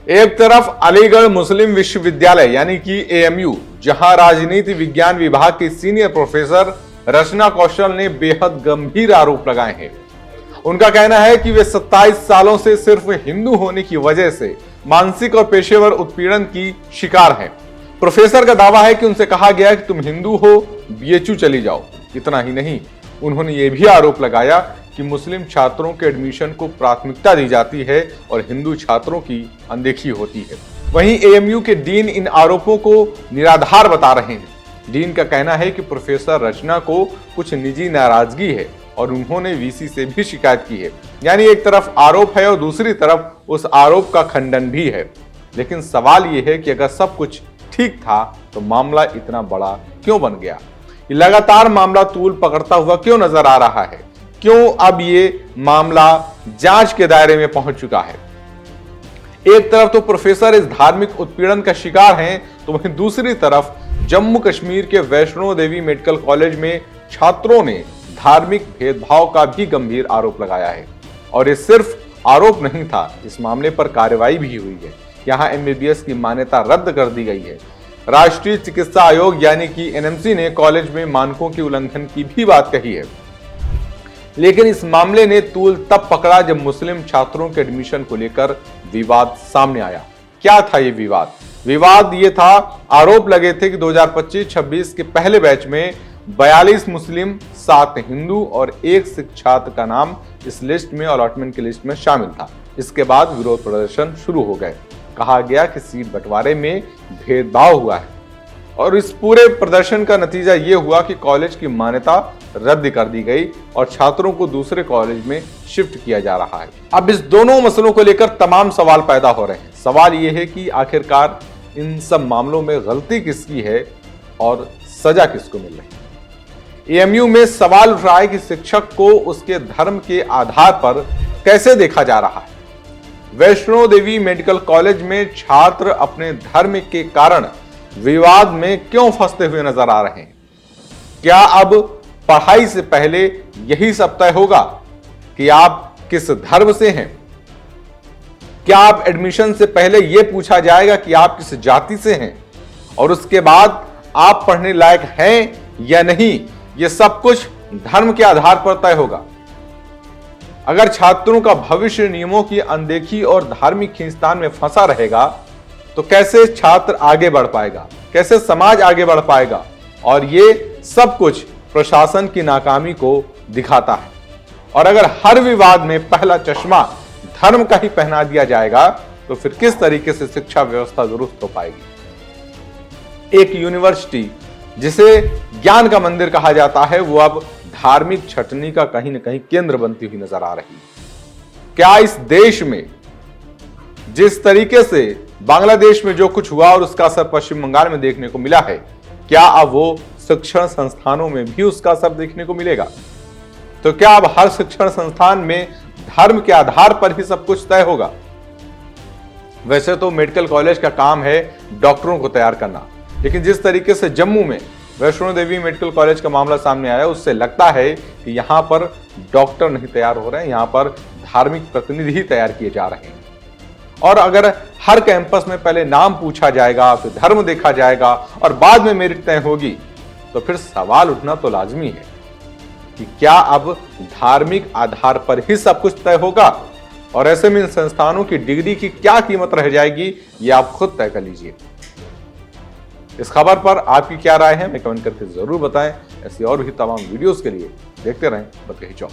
एक तरफ अलीगढ़ मुस्लिम विश्वविद्यालय यानी कि एएमयू, जहां राजनीति विज्ञान विभाग की सीनियर प्रोफेसर रचना कौशल ने बेहद गंभीर आरोप लगाए हैं। उनका कहना है कि वे 27 सालों से सिर्फ हिंदू होने की वजह से मानसिक और पेशेवर उत्पीड़न की शिकार हैं। प्रोफेसर का दावा है कि उनसे कहा गया कि तुम हिंदू हो, बीएचयू चली जाओ। इतना ही नहीं, उन्होंने ये भी आरोप लगाया कि मुस्लिम छात्रों के एडमिशन को प्राथमिकता दी जाती है और हिंदू छात्रों की अनदेखी होती है। वहीं एएमयू के डीन इन आरोपों को निराधार बता रहे हैं। डीन का कहना है कि प्रोफेसर रचना को कुछ निजी नाराजगी है और उन्होंने वीसी से भी शिकायत की है। यानी एक तरफ आरोप है और दूसरी तरफ उस आरोप का खंडन भी है। लेकिन सवाल यह है कि अगर सब कुछ ठीक था तो मामला इतना बड़ा क्यों बन गया? लगातार मामला तूल पकड़ता हुआ क्यों नजर आ रहा है? क्यों अब ये मामला जांच के दायरे में पहुंच चुका है? एक तरफ तो प्रोफेसर इस धार्मिक उत्पीड़न का शिकार हैं, तो वहीं दूसरी तरफ जम्मू कश्मीर के वैष्णो देवी मेडिकल कॉलेज में छात्रों ने धार्मिक भेदभाव का भी गंभीर आरोप लगाया है। और ये सिर्फ आरोप नहीं था, इस मामले पर कार्रवाई भी हुई है। यहाँ एमबीबीएस की मान्यता रद्द कर दी गई है। राष्ट्रीय चिकित्सा आयोग यानी कि एनएमसी ने कॉलेज में मानकों के उल्लंघन की भी बात कही है। लेकिन इस मामले ने तूल तब पकड़ा जब मुस्लिम छात्रों के एडमिशन को लेकर विवाद सामने आया। क्या था ये विवाद? विवाद ये था, आरोप लगे थे कि 2025-26 के पहले बैच में 42 मुस्लिम, 7 हिंदू और 1 सिख छात्र का नाम इस लिस्ट में, अलॉटमेंट की लिस्ट में शामिल था। इसके बाद विरोध प्रदर्शन शुरू हो गए। कहा गया कि सीट बंटवारे में भेदभाव हुआ है और इस पूरे प्रदर्शन का नतीजा ये हुआ कि कॉलेज की मान्यता रद्द कर दी गई और छात्रों को दूसरे कॉलेज में शिफ्ट किया जा रहा है। अब इस दोनों मसलों को लेकर तमाम सवाल पैदा हो रहे हैं। सवाल ये है कि आखिरकार इन सब मामलों में गलती किसकी है और सजा किसको मिल रही है? एएमयू में सवाल उठ रहा है कि शिक्षक को उसके धर्म के आधार पर कैसे देखा जा रहा है। वैष्णो देवी मेडिकल कॉलेज में छात्र अपने धर्म के कारण विवाद में क्यों फंसते हुए नजर आ रहे हैं? क्या अब पढ़ाई से पहले यही सब तय होगा कि आप किस धर्म से हैं? क्या आप एडमिशन से पहले यह पूछा जाएगा कि आप किस जाति से हैं और उसके बाद आप पढ़ने लायक हैं या नहीं? यह सब कुछ धर्म के आधार पर तय होगा। अगर छात्रों का भविष्य नियमों की अनदेखी और धार्मिक खींचतान में फंसा रहेगा तो कैसे छात्र आगे बढ़ पाएगा? कैसे समाज आगे बढ़ पाएगा? और ये सब कुछ प्रशासन की नाकामी को दिखाता है। और अगर हर विवाद में पहला चश्मा धर्म का ही पहना दिया जाएगा तो फिर किस तरीके से शिक्षा व्यवस्था दुरुस्त हो पाएगी? एक यूनिवर्सिटी जिसे ज्ञान का मंदिर कहा जाता है, वो अब धार्मिक छटनी का कहीं न कहीं केंद्र बनती हुई नजर आ रही है। क्या इस देश में जिस तरीके से बांग्लादेश में जो कुछ हुआ और उसका असर पश्चिम बंगाल में देखने को मिला है, क्या अब वो शिक्षण संस्थानों में भी उसका असर देखने को मिलेगा? तो क्या अब हर शिक्षण संस्थान में धर्म के आधार पर ही सब कुछ तय होगा? वैसे तो मेडिकल कॉलेज का काम है डॉक्टरों को तैयार करना, लेकिन जिस तरीके से जम्मू में वैष्णो देवी मेडिकल कॉलेज का मामला सामने आया, उससे लगता है कि यहां पर डॉक्टर नहीं तैयार हो रहे हैं, यहां पर धार्मिक प्रतिनिधि तैयार किए जा रहे हैं। और अगर हर कैंपस में पहले नाम पूछा जाएगा, फिर धर्म देखा जाएगा और बाद में मेरिट तय होगी, तो फिर सवाल उठना तो लाजमी है कि क्या अब धार्मिक आधार पर ही सब कुछ तय होगा? और ऐसे में इन संस्थानों की डिग्री की क्या कीमत रह जाएगी, ये आप खुद तय कर लीजिए। इस खबर पर आपकी क्या राय है, हमें कमेंट करके जरूर बताएं। ऐसी और भी तमाम वीडियोस के लिए देखते रहें बतकही चौक।